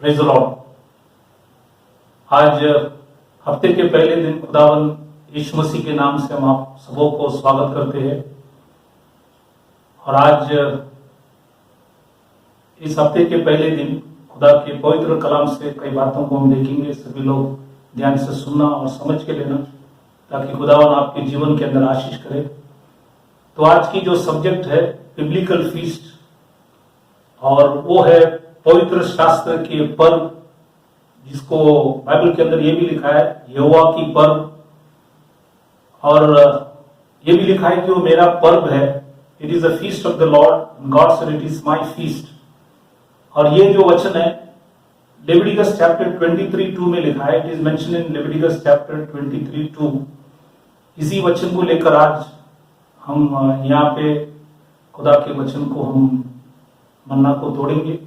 Praise the Lord. आज हफ्ते के पहले दिन खुदावन यीशु मसीह के नाम से हम आप सबों को स्वागत करते हैं। और आज इस हफ्ते के पहले दिन खुदा के पवित्र कलाम से कई बातों को हम देखेंगे। सभी लोग ध्यान से सुनना और समझ के लेना ताकि खुदावन आपके जीवन के अंदर आशीष करे। तो आज की जो सब्जेक्ट है बिब्लिकल फीस्ट, और वो है पवित्र शास्त्र के पर्व, जिसको बाइबल के अंदर ये भी लिखा है यहोवा की पर्व, और ये भी लिखा है कि वो मेरा पर्व है। It is a feast of the Lord, God said it is my feast. और ये जो वचन है लेविटिकस चैप्टर 23:2 में लिखा है। It is mention in Leviticus chapter 23:2। इसी वचन को लेकर आज हम यहाँ पे खुदा के वचन को हम मन्ना को तोड़ेंगे।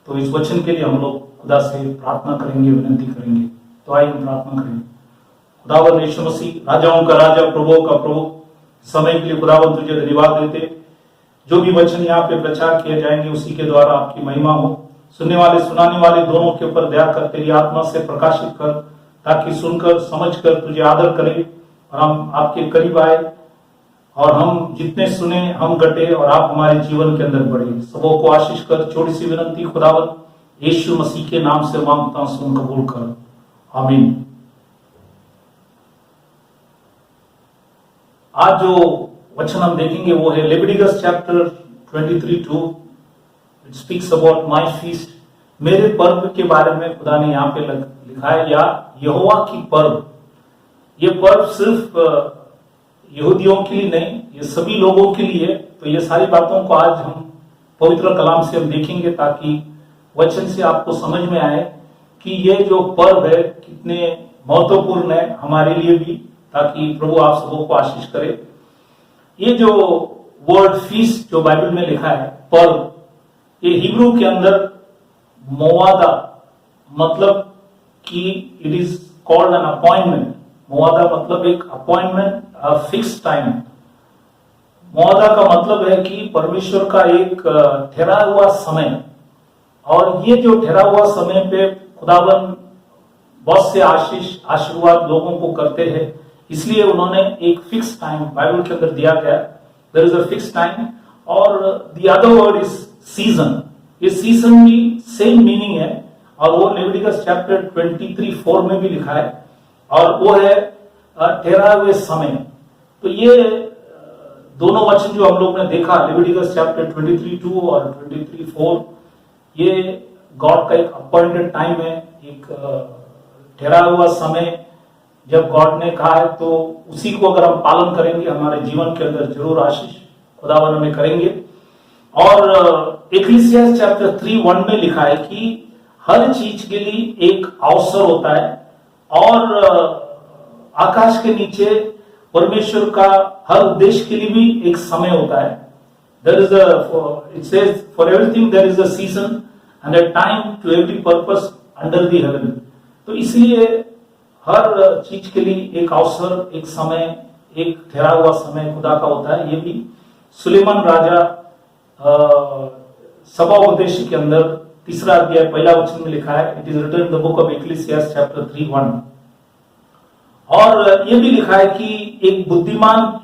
तो इस वचन के लिए हम लोग खुदा से प्रार्थना करेंगे, विनती करेंगे। तो आइए हम प्रार्थना करेंगे। खुदावन यीशु मसीह, राजाओं का राजा, प्रभुओं का प्रभु, समय के लिए खुदावन तुझे धन्यवाद देते। जो भी वचन यहाँ पे प्रचार किए जाएंगे उसी के द्वारा आपकी महिमा हो। सुनने वाले सुनाने वाले दोनों के ऊपर दया कर तेरी आत्मा से प्रकाशित कर, ताकि सुनकर समझकर तुझे आदर करें और हम आपके करीब आए, और हम जितने सुने हम गटे और आप हमारे जीवन के अंदर बढ़े। सबों को आशीष कर। छोटी सी विनती खुदावन यीशु मसीह के नाम से मांगता हूं, सुन कबूल कर, आमीन। आज जो वचन हम देखेंगे वो है Leviticus chapter 23:2। It speaks about my feast. मेरे पर्व के बारे में खुदा ने यहाँ पे लिखा है, या यहोवा की पर्व। ये पर्व सिर्फ यहूदियों के लिए नहीं, ये सभी लोगों के लिए। तो ये सारी बातों को आज हम पवित्र कलाम से हम देखेंगे, ताकि वचन से आपको समझ में आए कि ये जो पर्व है कितने महत्वपूर्ण है हमारे लिए भी, ताकि प्रभु आप सबों को आशीष करे। ये जो वर्ड फीस्ट जो बाइबल में लिखा है पर्व, ये हिब्रू के अंदर मोवादा, मतलब कि it is called an appointment. मोवादा मतलब एक अपॉइंटमेंट, फिक्स टाइम। मोवादा का मतलब है कि परमेश्वर का एक ठहरा हुआ समय, और ये जो ठहरा हुआ समय पे खुदावन बहुत से आशीर्वाद लोगों को करते हैं। इसलिए उन्होंने एक फिक्स टाइम बाइबल के अंदर दिया गया। There is a fix time. और the other word is season. ये सीजन भी सेम मीनिंग है, और वो लेविटिकस चैप्टर 23:4 में भी लिखा है, और वो है ठहरा हुए समय। तो ये दोनों वचन जो हम लोग ने देखा लेविटिकस चैप्टर 23:2 और 23:4, ये गॉड का एक अपॉइंटेड टाइम है, एक ठहरा हुआ समय। जब गॉड ने कहा है तो उसी को अगर हम पालन करेंगे हमारे जीवन के अंदर जरूर आशीष खुदावन हमें करेंगे। और इक्लेसियास चैप्टर 3:1 में लिखा है कि हर चीज के लिए एक अवसर होता है, और आकाश के नीचे परमेश्वर का हर उद्देश्य के लिए भी एक समय होता है। There is it says for everything there is a season and a time to every purpose under the heaven। तो इसलिए हर चीज के लिए एक अवसर, एक समय, एक ठहरा हुआ समय खुदा का होता है। ये भी सुलेमान राजा सभा उपदेश के अंदर 3 अध्याय 1 वचन में लिखा है। It is written in the book of Ecclesiastes chapter 3:1। और ये भी लिखा है कि एक बुद्धिमान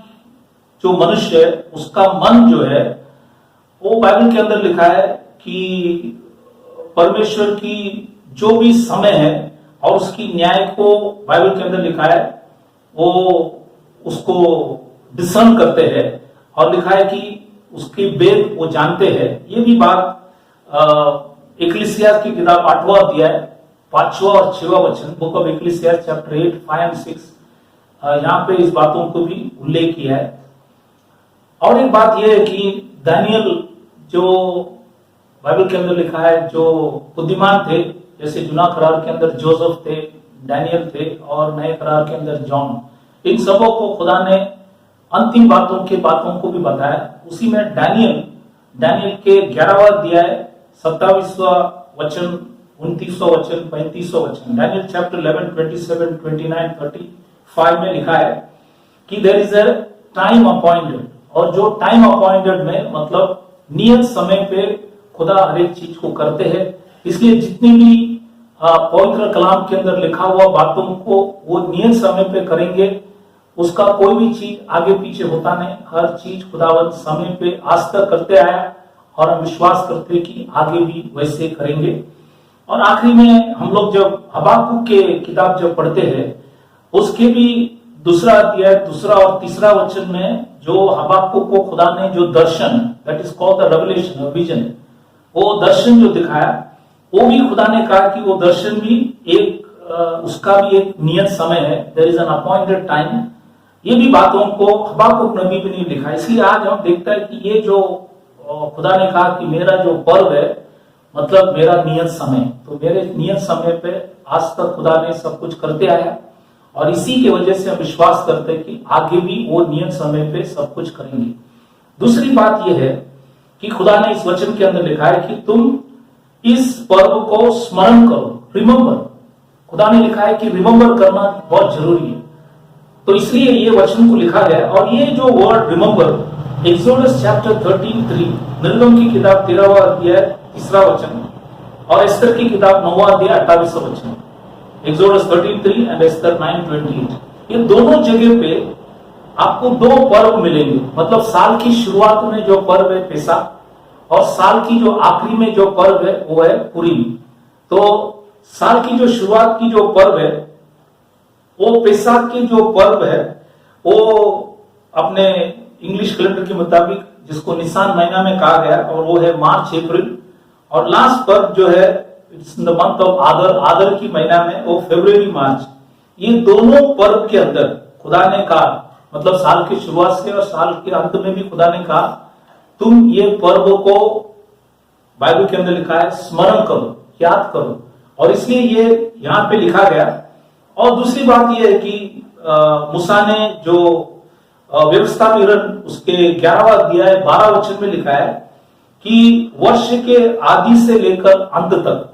जो मनुष्य है उसका मन जो है, वो बाइबल के अंदर लिखा है कि परमेश्वर की जो भी समय है और उसकी न्याय को बाइबल के अंदर लिखा है, वो उसको डिसर्न करते हैं, और लिखा है कि उसकी वेद वो जानते हैं। ये भी बात इक्लेसियास की किताब 8वां अध्याय 5वां और 6वां वचन, book of Ecclesiastes chapter 8, 5 and 6, यहाँ पे इस बातों को भी उल्लेख किया है। और एक बात यह है कि दानियल जो बाइबल के अंदर लिखा है, जो बुद्धिमान थे, जैसे जुना करार के अंदर जोसेफ थे, डैनियल थे, और नए करार के अंदर जॉन, इन सबों को खुदा ने अंतिम बातों को भी बताया। उसी में डैनियल के 11वां अध्याय 27वां वचन, 29वां वचन, 35वां वचन, डैनियल चैप्टर 11, 27, 29, 35 में लिखा है कि there is a time appointed. और जो टाइम अपॉइंटेड में मतलब नियत समय पे खुदा हर एक चीज को करते हैं। इसलिए जितनी भी पवित्र कलाम के अंदर लिखा हुआ बातों को वो नियत समय पे करेंगे, उसका कोई भी चीज आगे पीछे होता नहीं, हर चीज खुदावंद समय पे आज तक करते आया और हम विश्वास करते हैं कि आगे भी वैसे करेंगे। और आखिरी में हम लोग जब हबाकुक के किताब जब पढ़ते हैं, उसके भी दूसरा अध्याय दूसरा और तीसरा वचन में जो हबाकुक को खुदा ने जो दर्शन, that is called the revelation, vision, वो दर्शन जो दिखाया, वो भी खुदा ने कहा कि वो दर्शन भी एक उसका भी एक नियत समय है, there is an appointed time. ये भी बातों को हबाकुक नबी भी नहीं लिखा। इसलिए आज हम देखते हैं कि ये जो खुदा ने कहा कि मेरा जो पर्व है मतलब मेरा नियत समय, तो मेरे नियत समय पे आज तक खुदा ने सब कुछ करते आया और इसी की वजह से हम विश्वास करते हैं कि आगे भी वो नियत समय पे सब कुछ करेंगे। दूसरी बात यह है कि खुदा ने इस वचन के अंदर लिखा है कि तुम इस पर्व को स्मरण करो, रिमेंबर। खुदा ने लिखा है कि रिमेंबर करना बहुत जरूरी है, तो इसलिए ये वचन को लिखा गया। और ये जो वर्ड रिमेंबर, एक्सोडस चैप्टर 13:3, निर्गम की किताब 13वां अध्याय 3रा वचन और एस्तर की किताब 9वां अध्याय 28वां वचन, एक्सोडस 13:3 एंड एस्तर 9:28, ये दोनों जगह पे आपको दो पर्व मिलेंगे। मतलब साल की शुरुआत में जो पर्व है पेसा, और साल की जो आखिरी में जो पर्व है वो है पुरीम। तो साल की जो शुरुआत की जो पर्व है वो पेसा की जो पर्व है वो अपने इंग्लिश कैलेंडर के मुताबिक जिसको निसान महीना में कहा गया, और वो है मार्च अप्रैल। और लास्ट पर्व जो है it's in the month of आदर, आदर की महीना में वो फरवरी मार्च। ये दोनों पर्व के अंदर खुदा ने कहा, मतलब साल की शुरुआत से और साल के अंत में भी खुदा ने कहा तुम ये पर्व को, बाइबल के अंदर लिखा है, स्मरण करो, याद करो। और इसलिए ये यहां पे लिखा गया। और दूसरी बात यह है कि मूसा ने जो व्यवस्था विवरण उसके 11वां अध्याय 12 वचन में लिखा है कि वर्ष के आदि से लेकर अंत तक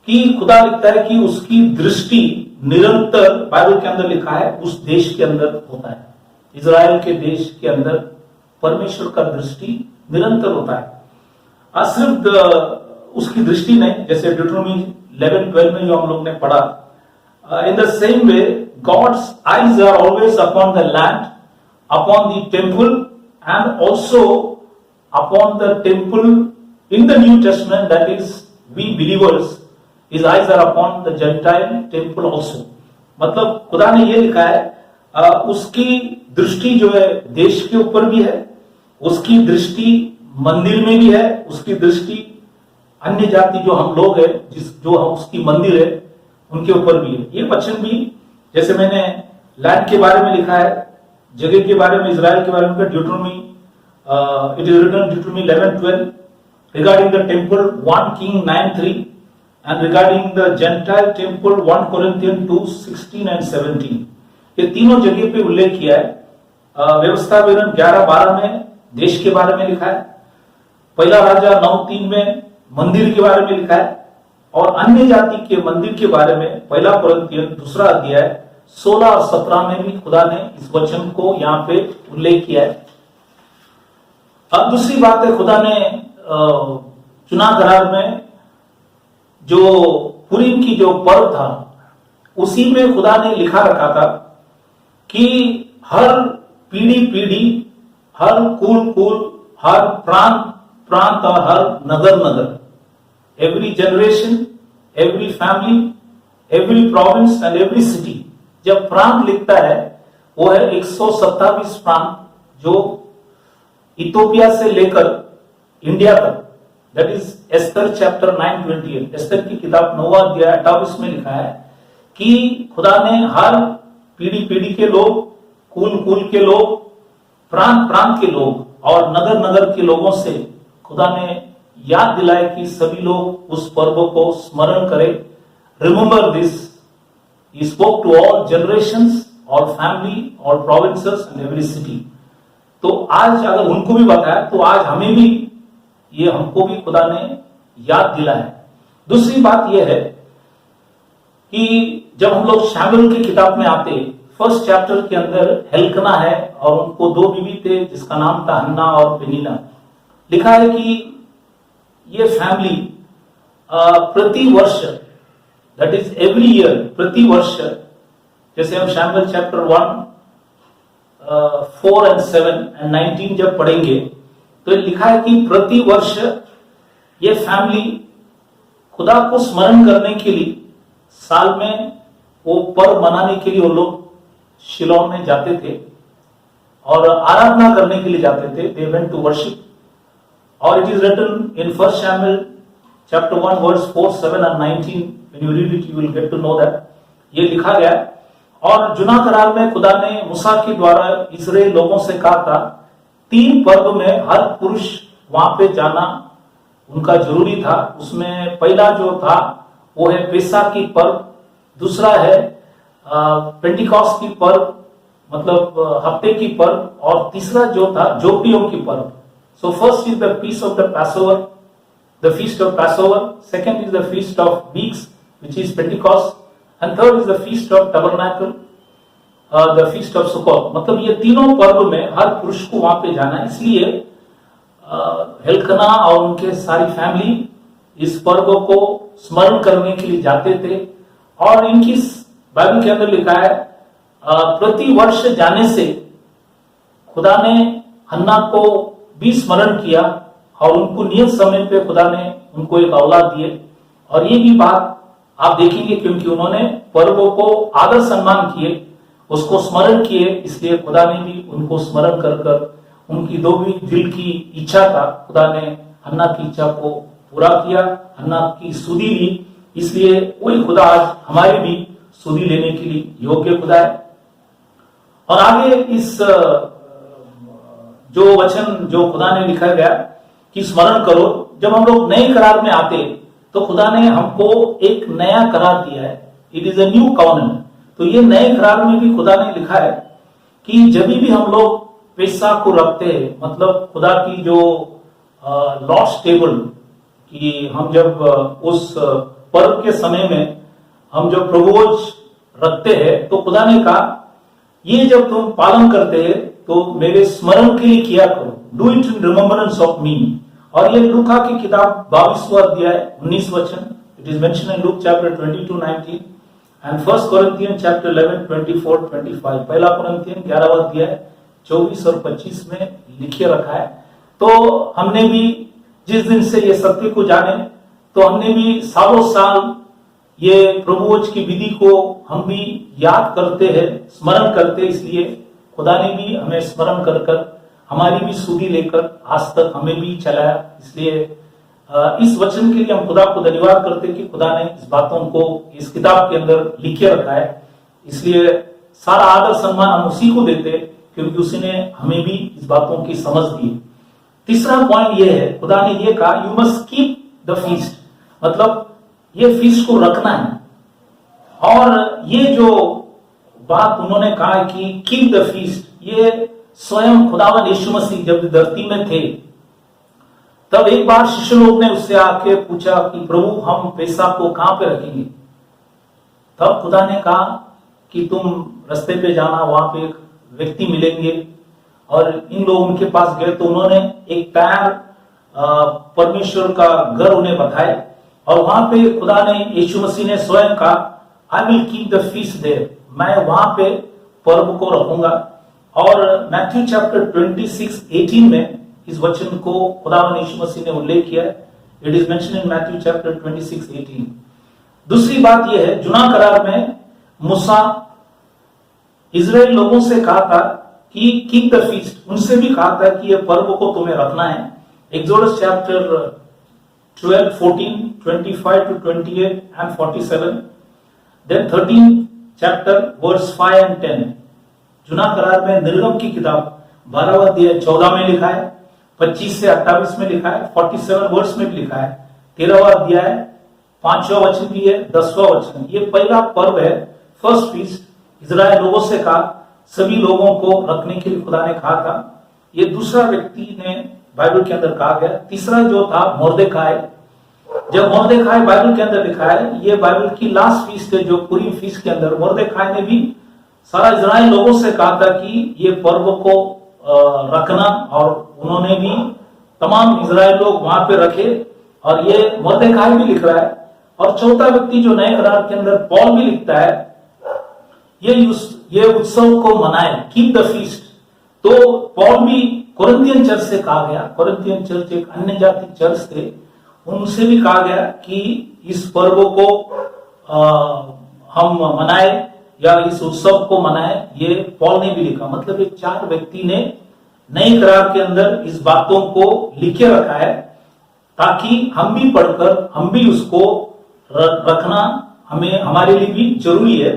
कि खुदा लिखता है कि उसकी दृष्टि निरंतर, बाइबल के अंदर लिखा है, उस देश के अंदर होता है। इजराइल के देश के अंदर परमेश्वर का दृष्टि निरंतर होता है। सिर्फ उसकी दृष्टि नहीं, जैसे डिट्रोनॉमी 11:12 में जो हम लोग ने पढ़ा, in the same way God's eyes are always upon the land, upon the temple, and also upon the temple in the New Testament, that is we believers, his eyes are upon the Gentile temple also। मतलब खुदा ने ये लिखा है उसकी दृष्टि जो है देश के ऊपर भी है, उसकी दृष्टि मंदिर में भी है, उसकी दृष्टि अन्य जाति जो हम लोग है, जो हम उसकी मंदिर है उनके ऊपर भी है। ये वचन भी, जैसे मैंने लैंड के बारे में लिखा है, जगह के बारे में, इजराइल के बारे में, Deuteronomy, it is written Deuteronomy 11:12, regarding the temple 1 Kings 9:3, and regarding the gentile temple 1 Corinthians 2:16 and 17। ये तीनों जगह पे उल्लेख किया है। व्यवस्था विवरण 11:12 में देश के बारे में लिखा है, पहला राजा 9:3 में मंदिर के बारे में लिखा है, और अन्य जाति के मंदिर के बारे में पहला कुरिन्थियन 2 अध्याय 16 और 17 में भी खुदा ने इस वचन को यहाँ पे उल्लेख किया है। अब दूसरी बात है, खुदा ने चुनाव करार में जो पुरीम की जो पर्व था उसी में खुदा ने लिखा रखा था कि हर पीढ़ी पीढ़ी, हर कुल कुल, हर प्रांत प्रांत और हर नगर नगर, every generation, every family, every province and every city। जब प्रांत लिखता है वो है 127 प्रांत जो इथोपिया से लेकर इंडिया तक, that is Esther chapter 9:28, Esther की किताब 9वां अध्याय 28 में लिखा है कि खुदा ने हर पीढ़ी पीढ़ी के लोग, कुल कुल के लोग, प्रांत प्रांत के लोग और नगर नगर के लोगों से खुदा ने याद दिलाए कि सभी लोग उस पर्व को स्मरण करें। Remember this, he spoke to all generations, all family, all provinces and every city. तो आज अगर उनको भी बताया तो आज हमें भी, ये हमको भी खुदा ने याद दिलाया है। दूसरी बात यह है कि जब हम लोग शामुएल की किताब में आते, फर्स्ट चैप्टर के अंदर हेल्कना है और उनको 2 बीवी थे जिसका नाम था हन्ना और पेनिना। लिखा है कि ये फैमिली प्रति वर्ष दैट इज एवरी ईयर, प्रति वर्ष, जैसे हम शैमुएल चैप्टर 1, 4 and 7 and 19 जब पढ़ेंगे तो ये लिखा है कि प्रति वर्ष ये फैमिली खुदा को स्मरण करने के लिए साल में वो पर्व मनाने के लिए वो लोग शिलोह में जाते थे और आराधना करने के लिए जाते थे. They went to worship. और it is written in first Samuel chapter 1 verse 4, 7 and 19. When you read it you will get to know that. ये लिखा गया. और जुना करार में खुदा ने मूसा के द्वारा इस्राएल लोगों से कहा था 3 पर्व में हर पुरुष वहां पे जाना उनका जरूरी था. उसमें पहला जो था वो है पेसा की पर्व, दूसरा है पेंटिकॉस्ट की पर्व मतलब हफ्ते की पर्व, और तीसरा जो था जोपियों की पर्व. So first is the feast of the Passover, the feast of Passover. Second is the feast of weeks which is Pentecost, and third is the feast of Tabernacle, the feast of Sukkot. मतलब ये तीनों पर्व में हर पुरुष को वहां पे जाना है. इसलिए हेल्कना और उनके सारी फैमिली इस पर्व को स्मरण करने के लिए जाते थे. और इनकी बाइबल के अंदर लिखा है प्रति वर्ष जाने से खुदा ने हन्ना को भी स्मरण किया और उनको नियत समय पे खुदा ने उनको एक औलाद दिए. और ये भी बात आप देखेंगे क्योंकि उन्होंने पर्वों को आदर सम्मान किए, उसको स्मरण किए, इसलिए खुदा ने भी उनको स्मरण कर कर उनकी दो भी दिल की इच्छा था, खुदा ने हन्ना की इच्छा को पूरा किया, हन्ना की सुधि ली. इसलिए वही खुदा आज हमारी भी सुधि लेने के लिए योग्य खुदा है. और आगे इस जो वचन जो खुदा ने लिखा गया कि स्मरण करो, जब हम लोग नए करार में आते तो खुदा ने हमको एक नया करार दिया है. It is a new covenant. तो ये नए करार में भी खुदा ने लिखा है कि जब भी हम लोग पेसा को रखते हैं, मतलब खुदा की जो लॉर्ड्स टेबल कि हम जब उस पर्व के समय में हम जब प्रभुभोज रखते हैं तो खुदा ने कहा ये जब तुम पालन करते हैं तो मेरे स्मरण के लिए किया करो. Do it in remembrance of me. और ये लूका की किताब 22वां अध्याय 19 वचन. It is mention in Luke chapter 22:19 and first Corinthian chapter 11, 24, 25. पहला कोरिंथियन 11वां अध्याय 24 और 25 में लिखे रखा है. तो हमने भी जिस दिन से ये सत्य को जाने तो हमने भी सालों साल ये प्रभुभोज की विधि को हम भी याद करते हैं, स्मरण करते हैं. इसलिए खुदा ने भी हमें स्मरण कर कर हमारी भी सुधि लेकर आज तक हमें भी चलाया. इसलिए इस वचन के लिए हम खुदा को धन्यवाद करते कि खुदा ने इस बातों को इस किताब के अंदर लिखे रखा है. इसलिए सारा आदर सम्मान हम उसी को देते क्योंकि उसी ने हमें भी इस बातों की समझ दी. तीसरा पॉइंट ये है, खुदा ने ये कहा you must keep the feast, मतलब ये फीस्ट को रखना है. और ये जो बात उन्होंने कहा कि कीप द फीस्ट, ये स्वयं खुदावन यीशु मसीह जब धरती में थे तब एक बार शिष्य लोग ने उससे आके पूछा कि प्रभु हम पेसा को कहां पे रखेंगे. तब खुदा ने कहा कि तुम रास्ते पे जाना, वहां पे एक व्यक्ति मिलेंगे. और इन लोग उनके पास गए तो उन्होंने एक पैर परमेश्वर का घर उन्हें बताए. और वहां पे खुदा ने यीशु मसीह ने स्वयं कहा I will keep the feast there, मैं वहां पे पर्व को रखूंगा. और मैथ्यू चैप्टर 26:18 में इस वचन को खुदावन यीशु मसीह ने उल्लेख किया. It is mention in Matthew chapter 26:18. दूसरी बात यह है, जुना करार में मूसा इजराइल लोगों से कहा था कि कीप द फीस्ट, उनसे भी कहा था कि यह पर्व को तुम्हें रखना है. Exodus chapter 12, 14, 25 to 28 and 47. Then 13 chapter verse 5 and 10. जुना करार में निर्गम की किताब 12वां अध्याय 14 में लिखा है, 25 से 28 में लिखा है, 47 वर्ष में भी लिखा है, 13वां अध्याय 5वां वचन भी है, 10वां वचन. ये पहला पर्व है, फर्स्ट फीस्ट. इजराइल लोगों से कहा, सभी लोगों को रखने के लिए खुदा ने कहा था. ये दूसरा व्यक्ति ने बाइबल के अंदर कहा गया. तीसरा जो था मोर्देखाई. जब मोर्देखाई बाइबल के अंदर लिखा है, ये बाइबल की लास्ट फीस्ट है जो पूरी फीस्ट के अंदर मोर्देखाई ने भी सारा इजराइल लोगों से कहा था कि ये पर्व को रखना. और उन्होंने भी तमाम इजराइल लोग वहां पे रखे. और ये मोर्देखाई भी लिख रहा है और चौथा व्यक्ति जो नए करार के अंदर पॉल भी लिखता है, ये उत्सव को मनाए, कीप द फीस्ट। तो पॉल भी कोरिन्थियन चर्च से कहा गया, कोरिन्थियन चर्च एक अन्य जाति चर्च थे, उनसे भी कहा गया कि इस पर्व को हम मनाए या इस उत्सव को मनाए। ये पॉल ने भी लिखा, मतलब एक 4 व्यक्ति ने नए करार के अंदर इस बातों को लिखे रखा है, ताकि हम भी पढ़कर हम भी उसको रखना हमें हमारे लिए भी जरूरी है।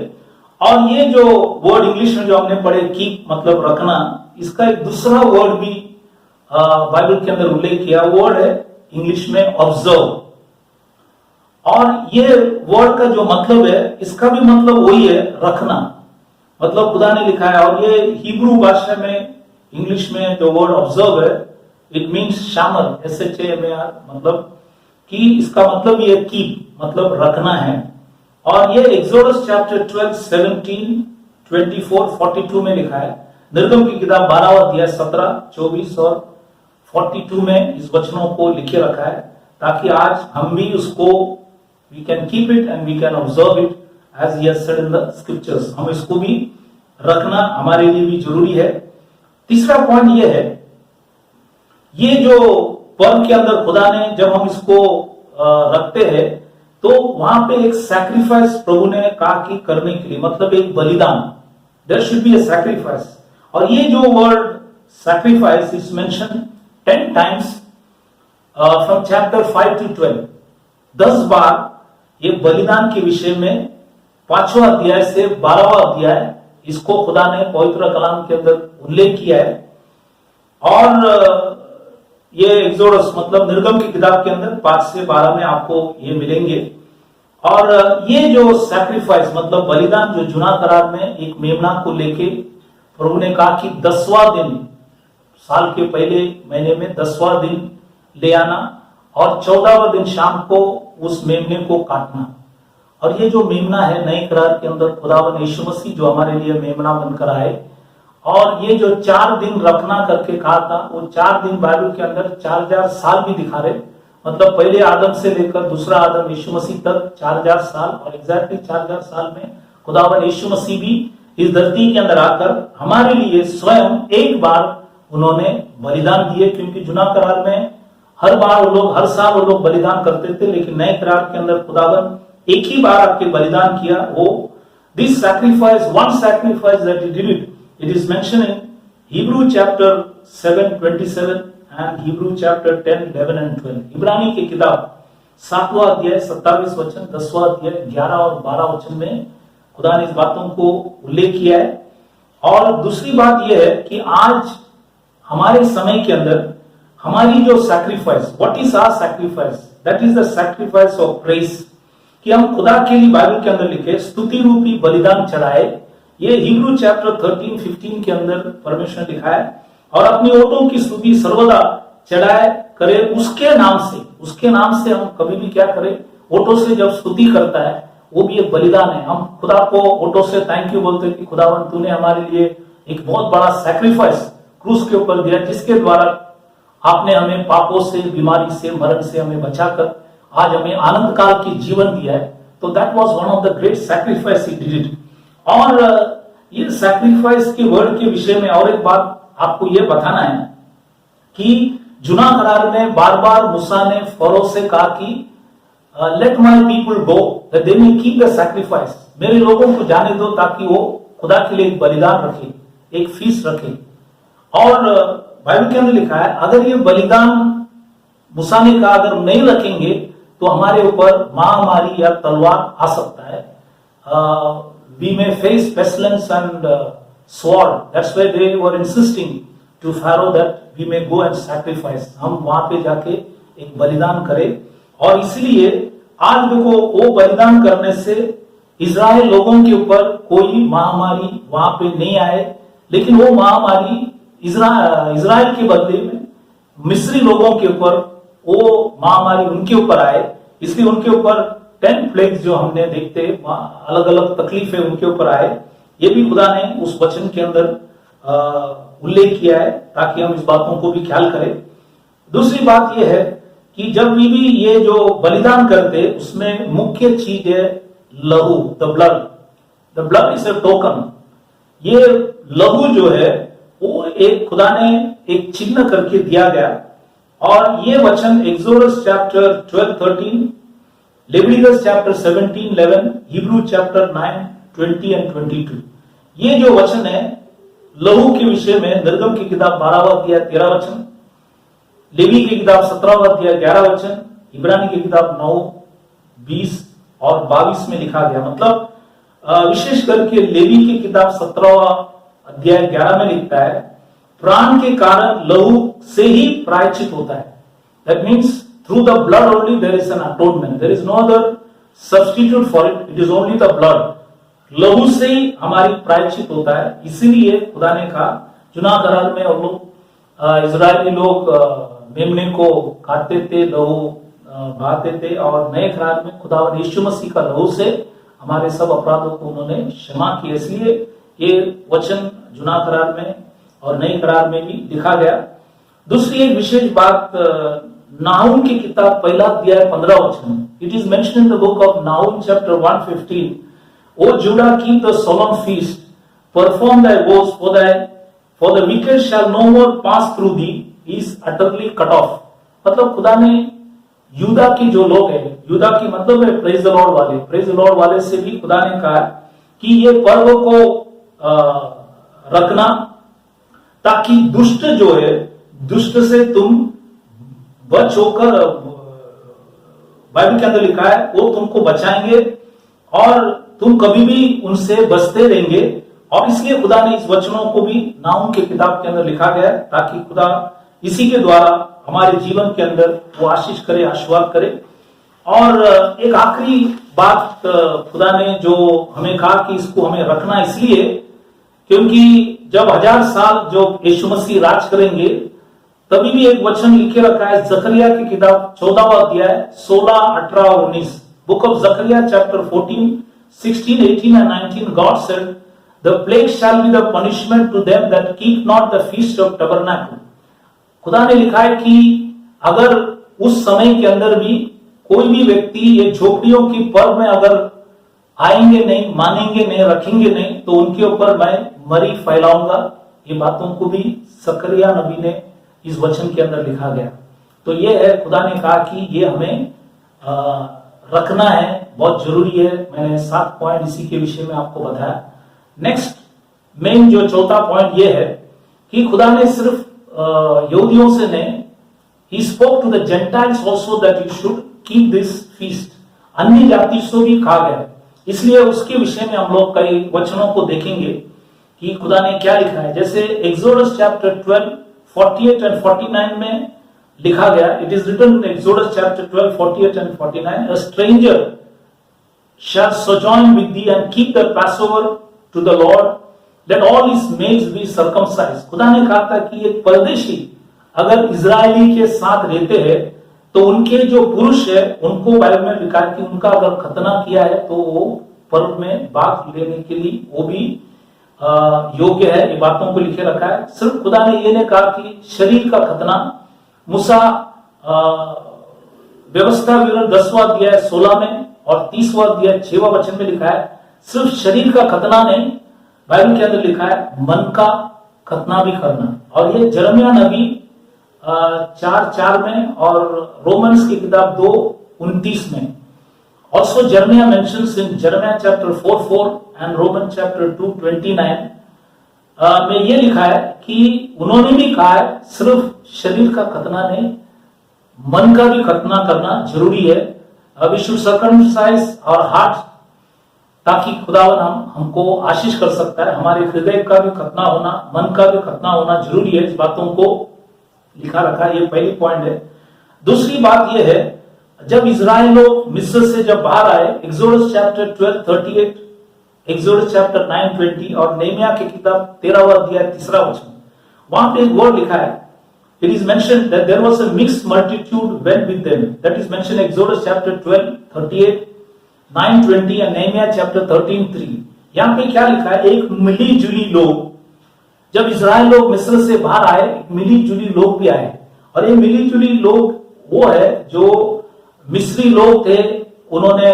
और ये जो वर्ड इंग्लिश में जो हमने पढ़े कीप मतलब रखना, इसका एक दूसरा वर्ड भी बाइबल के अंदर उल्लेख किया, वर्ड है इंग्लिश में ऑब्जर्व। और ये वर्ड का जो मतलब है, इसका भी मतलब वही है, रखना, मतलब खुदा ने लिखा है। और ये हिब्रू भाषा में इंग्लिश में जो वर्ड ऑब्जर्व है, इट मीन्स शामर, SHAMAR, मतलब कि इसका मतलब ये कीप मतलब रखना है। और ये एक्सोडस चैप्टर 12, 17, 24, 42 में लिखा है। निर्गम की किताब 12 अध्याय 17, 24 और 42 में इस वचनों को लिखे रखा है, ताकि आज हम भी उसको we can keep it and we can observe it as he has said in the scriptures। हम इसको भी रखना हमारे लिए भी जरूरी है। तीसरा पॉइंट ये है, ये जो पर्व के अंदर खुदा ने जब हम इसको रखते हैं, तो वहां पे एक सैक्रिफाइस प्रभु ने कहा कि करने के लिए, मतलब एक बलिदान, there should be a sacrifice. और ये जो word sacrifice is mention 10 times from chapter 5 to 12। 10 बार ये बलिदान के विषय में 5वां अध्याय से 12वां अध्याय इसको खुदा ने पवित्र कलाम के अंदर उल्लेख किया है। और ये एक्सोडस मतलब निर्गम की किताब के अंदर 5 से 12 में आपको ये मिलेंगे। और ये जो सैक्रिफाइस मतलब बलिदान, जो जुना करार में एक मेमना को लेके प्रभु ने कहा कि 10वां दिन, साल के पहले महीने में 10वां दिन ले आना और 14वां दिन शाम को उस मेमने को काटना। और ये जो मेमना है नए करार के अंदर खुदावन यीशु मसीह जो हमारे लिए मेमना बनकर आए, और ये जो 4 दिन रखना करके कहा था, वो 4 दिन बाइबल के अंदर 4000 साल भी दिखा रहे, मतलब पहले आदम से लेकर दूसरा आदम यीशु मसीह तक 4000 साल। और एग्जैक्टली 4000 साल में खुदावन यीशु मसीह भी इस धरती के अंदर आकर हमारे लिए स्वयं एक बार उन्होंने बलिदान दिए, क्योंकि जुना करार में हर बार वो लोग, हर साल वो लोग बलिदान करते थे, लेकिन नए करार के अंदर खुदावन एक ही बार आपके बलिदान किया। वो this sacrifice, one sacrifice that he did it is mention in Hebrew chapter 7, 27 and Hebrew chapter 10, 11 and 12। इब्रानी की किताब 7वां अध्याय 27 वचन, 10वां अध्याय 11 और 12 वचन में खुदा ने इस बातों को उल्लेख किया है। और दूसरी बात यह है कि आज हमारे समय के अंदर हमारी जो sacrifice, what is our sacrifice, that is the sacrifice of praise, कि हम खुदा के लिए बाइबल के अंदर लिखे स्तुति रूपी बलिदान चढ़ाए। ये हिब्रू चैप्टर 13, 15 के अंदर परमेश्वर ने लिखा है, और अपनी ओटों की स्तुति सर्वदा चढ़ाए करे उसके नाम से हम कभी भी क्या करें, ओटों से जब स्तुति करता है वो भी एक बलिदान है। हम खुदा को ओटों से थैंक यू बोलते हैं कि खुदावन तूने हमारे लिए एक बहुत बड़ा सैक्रिफाइस क्रूस के ऊपर दिया, जिसके द्वारा आपने हमें पापों से, बीमारी से, मरण से हमें बचाकर आज हमें आनंद काल की जीवन दिया है। तो that was one of the great sacrifice he did it. और ये सैक्रिफाइस के वर्ड के विषय में और एक बात आपको ये बताना है कि जुना करार में बार बार मूसा ने फरो से कहा कि let my people go that they may keep the sacrifice, मेरे लोगों को जाने दो ताकि वो खुदा के लिए एक बलिदान रखे, एक फीस रखे। और बाइबल के अंदर लिखा है अगर ये बलिदान मूसा ने कहा अगर नहीं रखेंगे तो हमारे ऊपर महामारी या तलवार आ सकता है। We may face pestilence and sword. That's why they were insisting to Pharaoh that we may go and sacrifice. हम वहां पे जाके एक बलिदान करें। और इसलिए आज देखो वो बलिदान करने से इजराइल लोगों के ऊपर कोई महामारी वहां पे नहीं आए, लेकिन वो महामारी इजराइल के बदले में मिस्री लोगों के ऊपर वो महामारी उनके ऊपर आए। इसलिए उनके ऊपर 10 प्लेग्स जो हमने देखते अलग अलग तकलीफें उनके ऊपर आए। ये भी खुदा ने उस वचन के अंदर उल्लेख किया है ताकि हम इस बातों को भी ख्याल करें। दूसरी बात यह है कि जब भी ये जो बलिदान करते उसमें मुख्य चीज है लहू, the blood. The blood is a token. ये लहू जो है वो एक खुदा ने एक चिन्ह करके दिया गया। और ये वचन exodus chapter 12-13, Leviticus chapter 17-11, Hebrew chapter 9-20 and 22, ये जो वचन है लहू के विषय में निर्गम की किताब 12वां अध्याय 13 वचन, लेवी की किताब 17वां अध्याय 11 वचन, इब्रानी की किताब 9, 20 और 22 में लिखा गया। मतलब विशेष करके लेवी की किताब 17वां अध्याय 11 में लिखता है, प्राण के कारण लहू से ही प्रायश्चित होता है। That means through the blood only there is an atonement, there is no other substitute for it, it is only the blood. लहू से ही हमारी प्रायश्चित होता है। इसीलिए खुदा ने कहा, जुना करार में और लोग इजरायली लोग मेमने को काटते थे, लहू बहाते थे, और नए करार में खुदावन यीशु मसीह का लहू से हमारे सब अपराधों को उन्होंने क्षमा किया। इसलिए ये वचन जुना करार में और नई करार में भी लिखा गया। दूसरी एक विशेष बात, नाहूम की किताब 1 अध्याय 15 वचन, it is mention in the book of Nahum chapter 1:15, O Judah keep the solemn feast, perform thy vows, for the wicked shall no more pass through thee, is utterly cut off। मतलब खुदा ने यूदा के जो लोग हैं, यूदा की मतलब है प्रेज द लॉर्ड वाले, प्रेज द लॉर्ड वाले से भी खुदा ने कहा कि ये पर्व को रखना ताकि दुष्ट जो है, दुष्ट से तुम बच होकर, बाइबल के अंदर लिखा है वो तुमको बचाएंगे और तुम कभी भी उनसे बचते रहेंगे। और इसलिए खुदा ने इस वचनों को भी नाहूम के किताब के अंदर लिखा गया ताकि खुदा इसी के द्वारा हमारे जीवन के अंदर वो आशीष करे, आशीर्वाद करे। और एक आखिरी बात खुदा ने जो हमें कहा कि इसको हमें रखना इसलिए क्योंकि जब 1000 साल जो यीशु मसीह राज करेंगे तभी भी एक वचन लिखे रखा है जकरिया की किताब 14वां अध्याय 16, 18 और 19, book of Zechariah chapter 14, 16, 18 and 19, God said, the plague shall be the punishment to them that keep not the feast of tabernacle। खुदा ने लिखा है कि अगर उस समय के अंदर भी कोई भी व्यक्ति ये झोपड़ियों की पर्व में अगर आएंगे नहीं, मानेंगे नहीं, रखेंगे नहीं, तो उनके ऊपर मैं मरी फैलाऊंगा। ये बातों को भी जकरिया नबी ने इस वचन के अंदर लिखा गया। तो ये है, खुदा ने कहा कि ये हमें रखना है, बहुत जरूरी है। मैंने 7 पॉइंट इसी के विषय में आपको बताया। नेक्स्ट मेन जो चौथा पॉइंट ये है कि खुदा ने सिर्फ यहूदियों से नहीं, he spoke to the Gentiles also that you should keep this feast। अन्य जाति से भी कहा गया, इसलिए उसके विषय में हम लोग कई वचनों को देखेंगे कि खुदा ने क्या लिखा है। जैसे एक्सोडस चैप्टर 12, 48 एंड 49 में लिखा गया, it is written in Exodus chapter 12, 48 and 49, a stranger shall sojourn with thee and keep the Passover to the Lord, let all his males be circumcised। खुदा ने कहा था कि एक परदेशी अगर इजरायली के साथ रहते हैं तो उनके जो पुरुष है उनको बाइबल में लिखा है कि उनका अगर खतना किया है तो वो पर्व में भाग लेने के लिए वो भी योग्य है। ये बातों को लिखे रखा है। सिर्फ खुदा ने ये नहीं कहा कि शरीर का खतना, मूसा व्यवस्था विवरण 10वां अध्याय 16 में और 30वां अध्याय 6वां वचन में लिखा है सिर्फ शरीर का खतना नहीं, बाइबल के अंदर लिखा है मन का खतना भी करना। और ये यिर्मयाह नबी 4:4 में और रोमन्स की किताब 2:29 में, also Jeremiah mentions in Jeremiah chapter 4:4 and Romans chapter 2:29 में ये लिखा है कि उन्होंने भी कहा है सिर्फ शरीर का खतना नहीं, मन का भी खतना करना जरूरी है। We should circumcise our heart ताकि खुदावन हमको आशीष कर सकता है। हमारे हृदय का भी खतना होना, मन का भी खतना होना जरूरी है। इस बातों को लिखा रखा है। ये पहली पॉइंट है। दूसरी बात यह है, जब इजराइल लोग मिस्र से जब बाहर आए, एक्सोडस चैप्टर 12:38, एक्सोडस चैप्टर 9:20 और नेहमिया की किताब 13वां अध्याय 3 वचन, वहां पे एक वर्ड लिखा है, it is mentioned that there was a mixed multitude went with them, that is mentioned Exodus chapter 12:38, 9:20 and Nehemiah chapter 13:3। यहाँ पे क्या लिखा है, एक मिली जुली लोग, जब इजराइल लोग मिस्र से बाहर आए मिली जुली लोग भी आए और ये मिली जुली लोग वो है जो मिस्री लोग थे, उन्होंने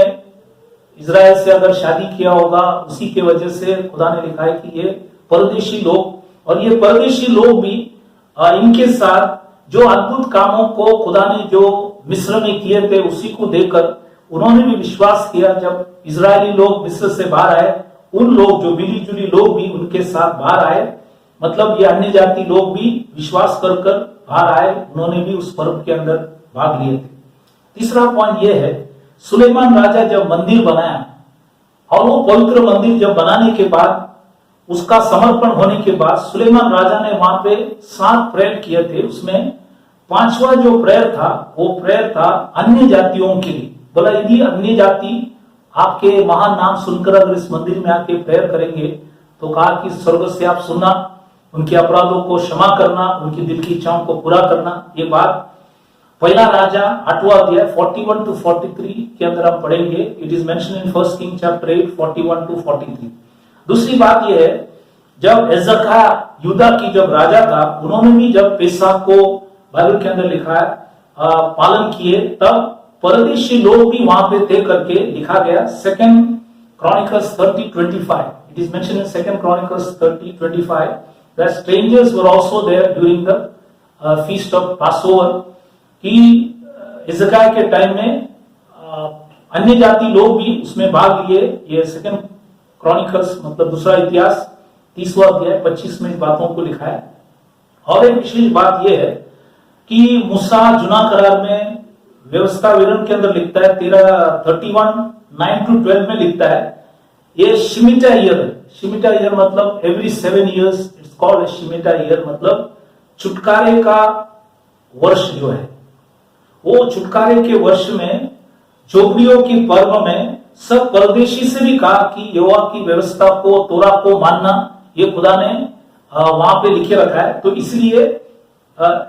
इजराइल से अगर शादी किया होगा, उसी के वजह से खुदा ने लिखा है कि ये परदेशी लोग, और ये परदेशी लोग भी इनके साथ जो अद्भुत कामों को खुदा ने जो मिस्र में किए थे उसी को देखकर उन्होंने भी विश्वास किया। जब इजरायली लोग मिस्र से बाहर आए, उन लोग जो मिली जुली लोग भी उनके साथ बाहर आए, मतलब ये अन्य जाति लोग भी विश्वास कर कर बाहर आए, उन्होंने भी उस पर्व के अंदर भाग लिए थे। तीसरा पॉइंट ये है, सुलेमान राजा जब मंदिर बनाया और वो पवित्र मंदिर जब बनाने के बाद, उसका समर्पण होने के बाद सुलेमान राजा ने वहां पे 7 प्रेयर किए थे। उसमें 5वां जो प्रेयर था वो प्रेयर था अन्य जातियों के लिए। बोला यदि अन्य जाति आपके महान नाम सुनकर अगर इस मंदिर में आके प्रेयर करेंगे, तो कहा कि स्वर्ग से आप सुनना, उनके अपराधों को क्षमा करना, उनकी दिल की इच्छाओं को पूरा करना। ये बात पहला राजा 8वां अध्याय 41 to 43 के अंदर हम पढ़ेंगे। It is mention in 1 king chapter 8 41 to 43। दूसरी बात यह है, जब हिजकिय्याह यूदा की जब राजा था, उन्होंने भी जब पेसा को बाइबल के अंदर लिखा है पालन किए, तब परदेशी लोग भी वहां पे थे करके लिखा गया। 2 Chronicles 30:25। It is mention in 2 Chronicles 30:25 that strangers were also there during the feast of Passover, कि हिजकिय्याह के टाइम में अन्य जाति लोग भी उसमें भाग लिए। ये 2 Chronicles मतलब दूसरा इतिहास 30वां अध्याय 25 में इस बातों को लिखा है। और एक विशेष बात यह है कि मूसा जुना करार में व्यवस्था विवरण के अंदर लिखता है 31:9-12 में लिखता है, ये शिमिटा ईयर है। शिमिटा ईयर मतलब every 7 years it's called Shmita year, मतलब छुटकारे का वर्ष जो है, वो छुटकारे के वर्ष में झोपड़ियों की पर्व में सब परदेशी से भी कहा कि यहोवा की व्यवस्था को, तोरा को मानना, ये खुदा ने वहां पे लिखे रखा है। तो इसलिए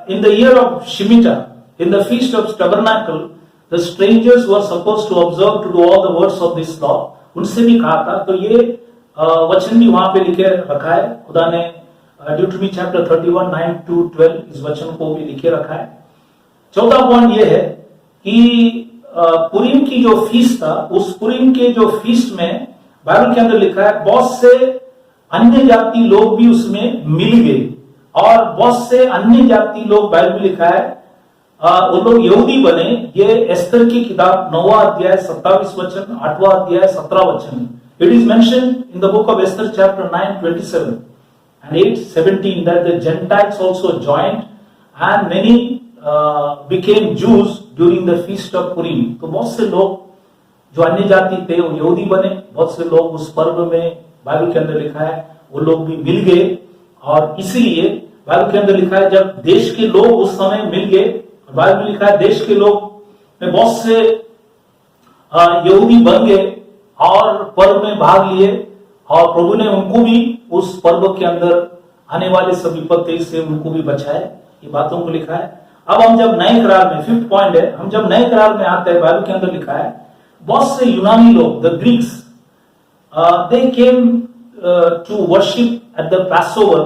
in the year of Shmita, in the feast of Tabernacle, the strangers were supposed to observe to do all the words of this law, उनसे भी कहा था। तो ये वचन भी वहां पे लिखे रखा है, खुदा ने ड्यूटरनी चैप्टर 31:9-12 इस वचन को भी लिखे रखा है। चौथा पॉइंट ये है कि पुरीम की जो फीस्ट था, उस पुरीम के जो फीस्ट में बाइबल के अंदर लिखा है बहुत से अन्य जाति लोग भी उसमें मिल गए, और बहुत से अन्य जाति लोग, बाइबल में लिखा है वो लोग यहूदी बने। ये एस्तर की किताब 9वां अध्याय 27 वचन, 8वां अध्याय 17 वचन। It is mention in the book of Esther chapter 9:27 and 8:17 that the Gentiles also joined and many became Jews during the feast of Purim। तो बहुत से लोग जो अन्य जाति थे वो यहूदी बने, बहुत से लोग उस पर्व में, बाइबल के अंदर लिखा है वो लोग भी मिल गए। और इसीलिए बाइबल के अंदर लिखा है जब देश के लोग उस समय मिल गए, बाइबल में लिखा है देश के लोग में बहुत से यहूदी बन गए और पर्व में भाग लिए, और प्रभु ने उनको भी उस पर्व के अंदर आने वाले सब विपत्ति से उनको भी बचाए। ये बातों को लिखा है। अब हम जब नए करार में, 5th पॉइंट है, हम जब नए करार में आते हैं, बाइबल के अंदर लिखा है बहुत से यूनानी लोग, the Greeks, they came to worship at the Passover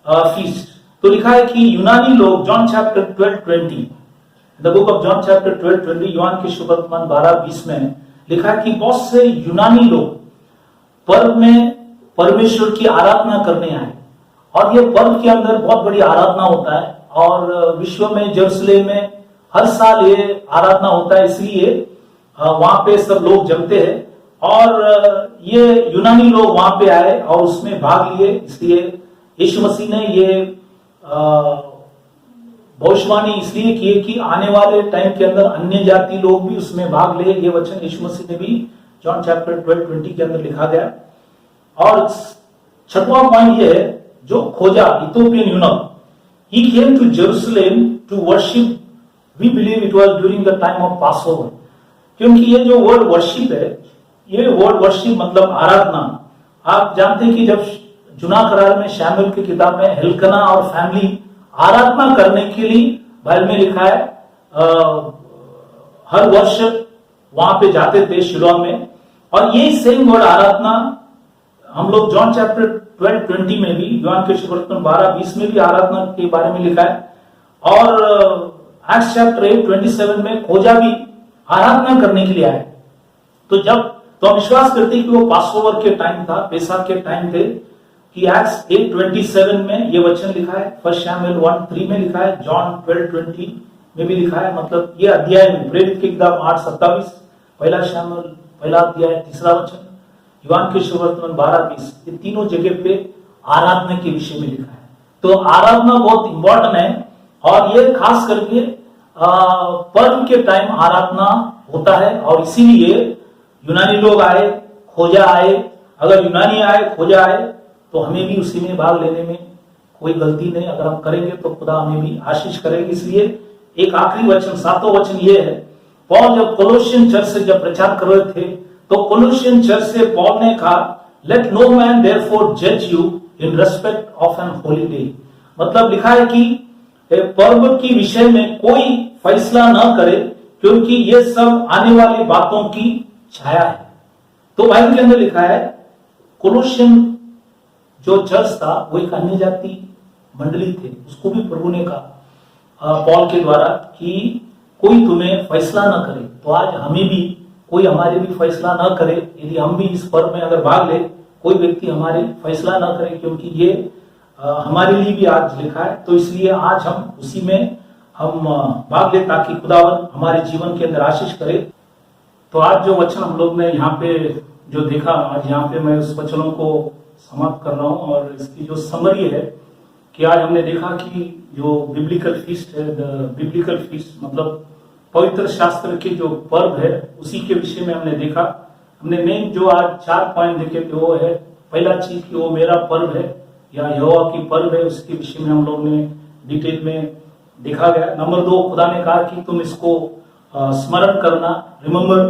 feast. तो लिखा है कि यूनानी लोग, John chapter 12:20, the book of John chapter 12:20, यूहान के सुवर्तमान 12:20 में लिखा है कि बहुत से यूनानी लोग पर्व में परमेश्वर की आराधना करने आए। और ये पर्व के अंदर बहुत बड़ी आराधना होता है, और विश्व में यरूशलेम में हर साल ये आराधना होता है, इसलिए वहां पे सब लोग जमते हैं। और ये यूनानी लोग वहां पे आए और उसमें भाग लिए, इसलिए यीशु मसीह ने ये भविष्यवाणी इसलिए की कि आने वाले टाइम के अंदर अन्य जाति लोग भी उसमें भाग ले। ये वचन यीशु मसीह ने भी जॉन चैप्टर 12:20 के अंदर लिखा गया। और 6वां पॉइंट ये है, जो खोजा Ethiopian यूनक, he came to Jerusalem to worship, we believe it was during the time of Passover। क्योंकि ये जो वर्ड वर्शिप है, ये वर्ड वर्शिप मतलब आराधना। आप जानते हैं कि जब जुना करार में शमूएल की किताब में हिल्किय्याह और फैमिली आराधना करने के लिए बाइबल में लिखा है हर वर्ष वहां पे जाते थे शिलोह में। और यही सेम वर्ड आराधना हम लोग जॉन चैप्टर 12:20 में भी, यूहान के सुवर्तमान 12:20 में भी आराधना के बारे में लिखा है। और एक्ट्स चैप्टर 8:27 में खोजा भी आराधना करने के लिए आए। तो हम विश्वास करते कि वो पासओवर के टाइम था, पेसा के टाइम थे, कि एक्ट्स 8:27 में ये वचन लिखा है, 1 शमूएल 1:3 में लिखा है, जॉन 12:20 में भी लिखा है। मतलब ये अध्याय में प्रेरित की किताब 8:27, 1 शमूएल 1 अध्याय 3 वचन, यूहान के सुवर्तमान 12:20, ये तीनों जगह पे आराधना के विषय में लिखा है। तो आराधना बहुत इंपॉर्टेंट है और ये खास करके पर्व के टाइम आराधना होता है। और इसीलिए यूनानी लोग आए, खोजा आए, अगर यूनानी आए, खोजा आए, तो हमें भी उसी में भाग लेने में कोई गलती नहीं। अगर हम करेंगे तो खुदा हमें भी आशीष करेंगे। इसलिए एक आखिरी वचन, 7वां वचन ये है, पौल जब कोलोसियन चर्च से जब प्रचार कर रहे थे तो कोलोसियन चर्च से पौल ने कहा, लेट नो मैन देयरफॉर जज you in respect of an holy day. मतलब लिखा है कि पर्व की विषय में कोई फैसला न करे, क्योंकि ये सब आने वाली बातों की छाया है। तो बाइबल के अंदर लिखा है, कोलोसियन जो चर्च था वो एक अन्य जाति मंडली थे, उसको भी प्रभु ने कहा पौल के द्वारा कि कोई तुम्हें फैसला न करे। तो आज हमें भी कोई हमारे भी फैसला न करे। यदि हम भी इस पर्व में अगर भाग ले, कोई व्यक्ति हमारे फैसला न करे, क्योंकि ये हमारे लिए भी आज लिखा है। तो इसलिए आज हम उसी में हम भाग ले, ताकि खुदावन हमारे जीवन के अंदर आशीष करे। तो आज जो वचन हम लोग ने यहाँ पे जो देखा, आज यहाँ पे मैं उस वचनों को समाप्त कर रहा हूँ। और इसकी जो समरी है कि आज हमने देखा कि जो बिब्लिकल फीस्ट है, बिब्लिकल फीस्ट मतलब पवित्र शास्त्र के जो पर्व है, उसी के विषय में हमने देखा। हमने मेन जो आज 4 पॉइंट देखे थे वो है, पहला चीज कि वो मेरा पर्व है या यहोवा की पर्व है, उसके विषय में हम लोग ने डिटेल में देखा गया। नंबर 2, खुदा ने कहा कि तुम इसको स्मरण करना, रिमेम्बर,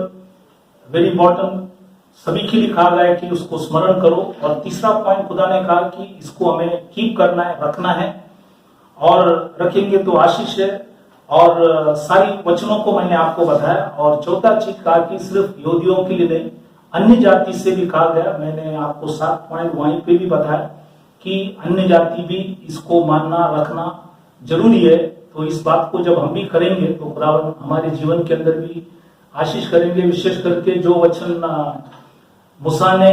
वेरी इंपॉर्टेंट, सभी के लिए कहा गया है कि उसको स्मरण करो। और तीसरा पॉइंट खुदा ने कहा कि इसको हमें कीप करना है, रखना है, और रखेंगे तो आशीष है। और सारी वचनों को मैंने आपको बताया। और चौथा चीज कहा कि सिर्फ यहूदियों के लिए नहीं, अन्य जाति से भी कहा गया। मैंने आपको 7 पॉइंट वहीं पे भी बताया कि अन्य जाति भी इसको मानना, रखना जरूरी है। तो इस बात को जब हम भी करेंगे तो खुदावन हमारे जीवन के अंदर भी आशीष करेंगे। विशेष करके जो वचन मूसा ने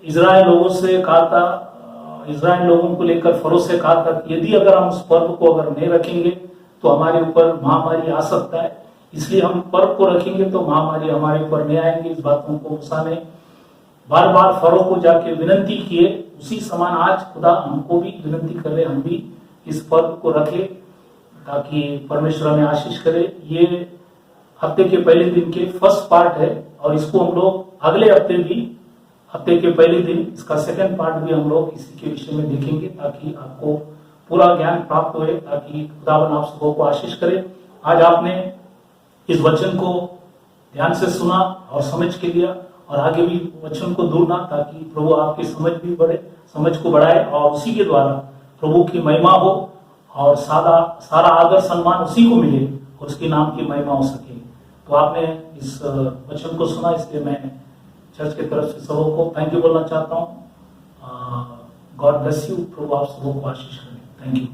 इजराइल लोगों से कहा था, इजराइल लोगों को लेकर फरो से कहा था कि यदि अगर हम उस पर्व को अगर नहीं रखेंगे तो हमारे ऊपर महामारी आ सकता है, इसलिए हम पर्व को रखेंगे तो महामारी हमारे ऊपर नहीं आएंगे। इस बातों को मूसा ने बार बार फरो को जाके विनती किए। उसी समान आज खुदा हमको भी विनती करे, हम भी इस पर्व को रखे ताकि परमेश्वर हमें आशीष करे। ये हफ्ते के पहले दिन के फर्स्ट पार्ट है और इसको हम लोग अगले हफ्ते भी, हफ्ते के पहले दिन इसका सेकंड पार्ट भी हम लोग इसी के विषय में देखेंगे, ताकि आपको पूरा ज्ञान प्राप्त हो, ताकि खुदावन आप सबों को आशीष करे। आज आपने इस वचन को ध्यान से सुना और समझ के लिया, और आगे भी वचन को ढूंढना, ताकि प्रभु आपकी समझ भी बढ़े, समझ को बढ़ाए, और उसी के द्वारा प्रभु की महिमा हो और सारा आदर सम्मान उसी को मिले और उसके नाम की महिमा हो सके। तो आपने इस वचन को सुना, इसलिए मैं चर्च की तरफ से सबों को थैंक यू बोलना चाहता हूँ। God bless you. प्रभु आप सबों को आशीष करें। Thank you.